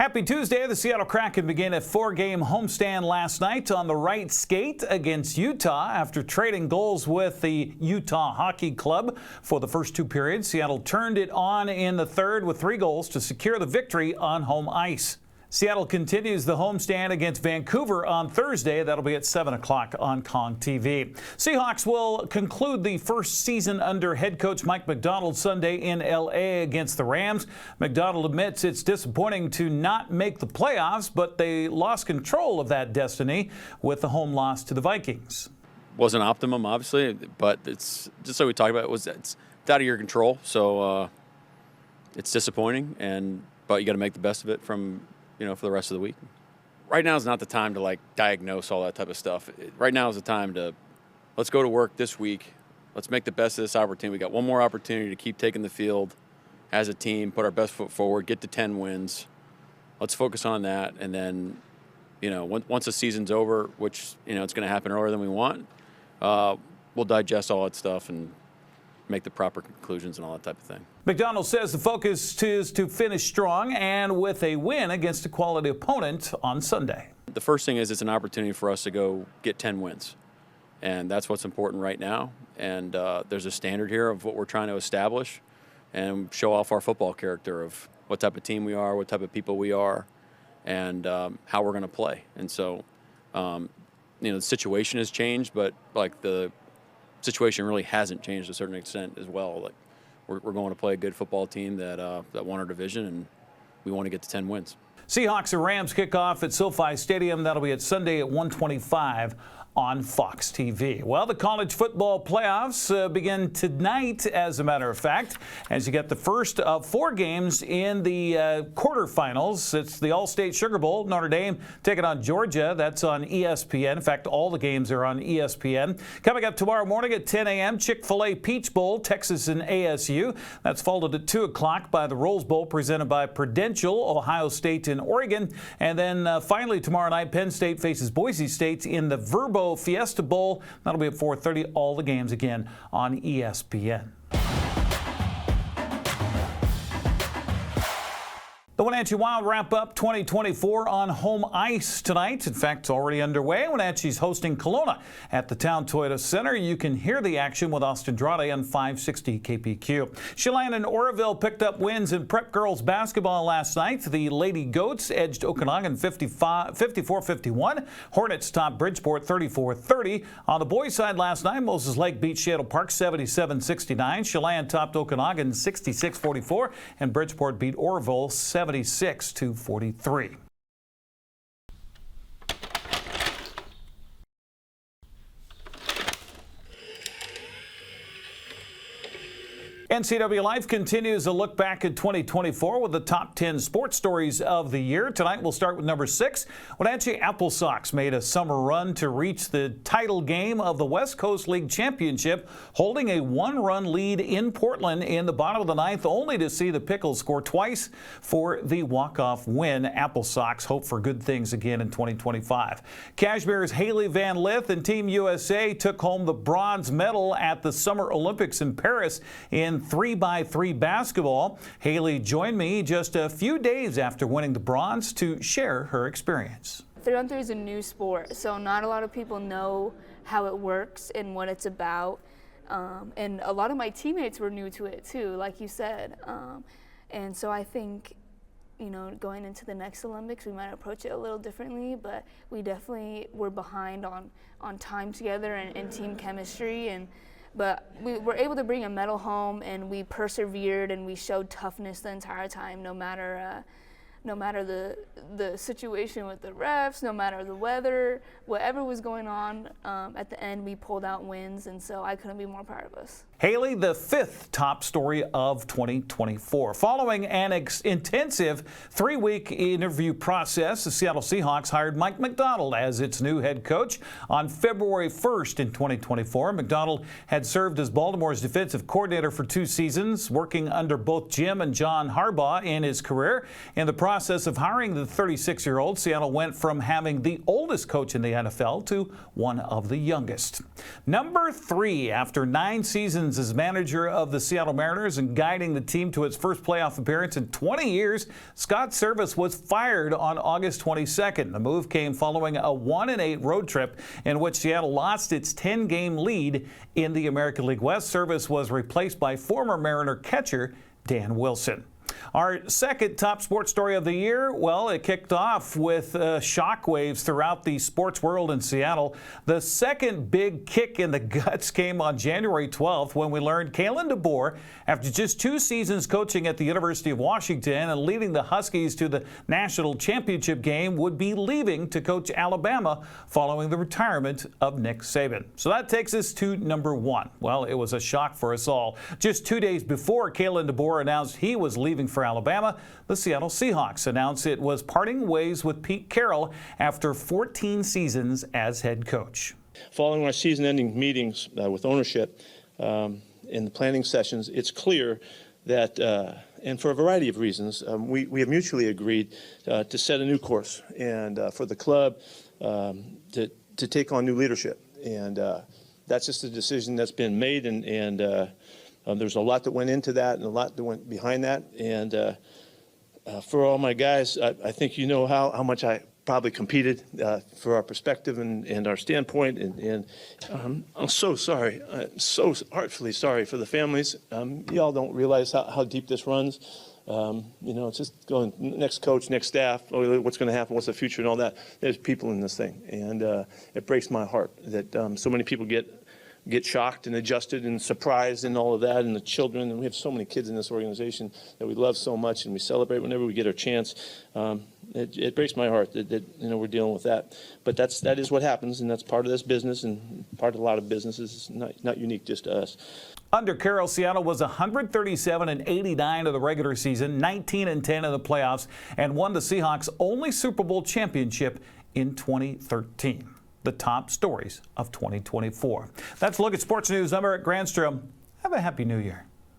Happy Tuesday. The Seattle Kraken began a 4-game homestand last night on the right skate against Utah after trading goals with the Utah Hockey Club for the first 2 periods. Seattle turned it on in the third with 3 goals to secure the victory on home ice. Seattle continues the homestand against Vancouver on Thursday. That'll be at 7 o'clock on Kong TV. Seahawks will conclude the first season under head coach Mike Macdonald Sunday in L.A. against the Rams. Macdonald admits it's disappointing to not make the playoffs, but they lost control of that destiny with the home loss to the Vikings. Wasn't optimum, obviously, but it's just so we talked about it's out of your control. So it's disappointing, but you got to make the best of it for the rest of the week. Right now is not the time to diagnose all that type of stuff. Right now is the time to let's go to work this week. Let's make the best of this opportunity. We got one more opportunity to keep taking the field as a team, put our best foot forward, get to 10 wins. Let's focus on that. And then, once the season's over, which, it's going to happen earlier than we want, we'll digest all that stuff and make the proper conclusions and all that type of thing. Macdonald says the focus is to finish strong and with a win against a quality opponent on Sunday. The first thing is it's an opportunity for us to go get 10 wins. And that's what's important right now. And there's a standard here of what we're trying to establish and show off our football character of what type of team we are, what type of people we are, and how we're going to play. And so, the situation has changed, but the situation really hasn't changed to a certain extent as well. We're going to play a good football team that won our division, and we want to get to 10 wins. Seahawks and Rams kick off at SoFi Stadium. That'll be at Sunday at 1:25 on Fox TV. Well, the college football playoffs begin tonight, as a matter of fact, as you get the first of 4 games in the quarterfinals. It's the All-State Sugar Bowl. Notre Dame taking on Georgia. That's on ESPN. In fact, all the games are on ESPN. Coming up tomorrow morning at 10 a.m., Chick-fil-A Peach Bowl, Texas and ASU. That's followed at 2 o'clock by the Rose Bowl presented by Prudential, Ohio State and Oregon. And then finally tomorrow night, Penn State faces Boise State in the Verbo Fiesta Bowl. That'll be at 4:30. All the games again on ESPN. The Wenatchee Wild wrap up 2024 on home ice tonight. In fact, it's already underway. Wenatchee's hosting Kelowna at the Town Toyota Center. You can hear the action with Austin Drade on 560 KPQ. Chelan and Oroville picked up wins in prep girls basketball last night. The Lady Goats edged Okanagan 54-51. Hornets topped Bridgeport 34-30. On the boys' side last night, Moses Lake beat Shadow Park 77-69. Chelan topped Okanagan 66-44, and Bridgeport beat Oroville 76-43. NCWLIFE continues a look back at 2024 with the top 10 sports stories of the year. Tonight we'll start with number 6. Wenatchee Apple Sox made a summer run to reach the title game of the West Coast League Championship, holding a 1-run lead in Portland in the bottom of the 9th, only to see the Pickles score twice for the walk-off win. Apple Sox hope for good things again in 2025. Kashmir's Haley Van Lith and Team USA took home the bronze medal at the Summer Olympics in Paris in 3x3 basketball. Haley joined me just a few days after winning the bronze to share her experience. 3-on-3 is a new sport, so not a lot of people know how it works and what it's about. And a lot of my teammates were new to it too, like you said. And so I think, going into the next Olympics, we might approach it a little differently, but we definitely were behind on time together and team chemistry. But we were able to bring a medal home, and we persevered and we showed toughness the entire time, no matter the situation with the refs, no matter the weather, whatever was going on. At the end, we pulled out wins, and so I couldn't be more proud of us. Haley, the 5th top story of 2024. Following an intensive 3-week interview process, the Seattle Seahawks hired Mike Macdonald as its new head coach on February 1st in 2024. Macdonald had served as Baltimore's defensive coordinator for 2 seasons, working under both Jim and John Harbaugh in his career. In the process, process of hiring the 36-year-old, Seattle went from having the oldest coach in the NFL to one of the youngest. Number 3, after 9 seasons as manager of the Seattle Mariners and guiding the team to its first playoff appearance in 20 years, Scott Servais was fired on August 22nd. The move came following a 1-8 road trip in which Seattle lost its 10-game lead in the American League West. Servais was replaced by former Mariner catcher Dan Wilson. Our second top sports story of the year, well, it kicked off with shockwaves throughout the sports world in Seattle. The second big kick in the guts came on January 12th when we learned Kalen DeBoer, after just 2 seasons coaching at the University of Washington and leading the Huskies to the national championship game, would be leaving to coach Alabama following the retirement of Nick Saban. So that takes us to number 1. Well, it was a shock for us all. Just 2 days before Kalen DeBoer announced he was leaving for Alabama, the Seattle Seahawks announced it was parting ways with Pete Carroll after 14 seasons as head coach. Following our season-ending meetings with ownership in the planning sessions, it's clear that, and for a variety of reasons, we have mutually agreed to set a new course and for the club to take on new leadership. And that's just a decision that's been made, and there's a lot that went into that and a lot that went behind that. And for all my guys, I think you know how much I probably competed for our perspective and our standpoint. And I'm so sorry. I'm so heartfully sorry for the families. Y'all don't realize how deep this runs. You know, it's just going next coach, next staff, what's going to happen, what's the future and all that. There's people in this thing. And it breaks my heart that so many people get shocked and adjusted and surprised and all of that, and the children, and we have so many kids in this organization that we love so much and we celebrate whenever we get our chance. It breaks my heart that you know we're dealing with that, but that is what happens, and that's part of this business and part of a lot of businesses. It's not unique just to us. Under Carroll, Seattle was 137-89 of the regular season, 19-10 in the playoffs, and won the Seahawks' only Super Bowl championship in 2013. The top stories of 2024. That's a look at sports news. I'm Eric Granstrom. Have a happy new year.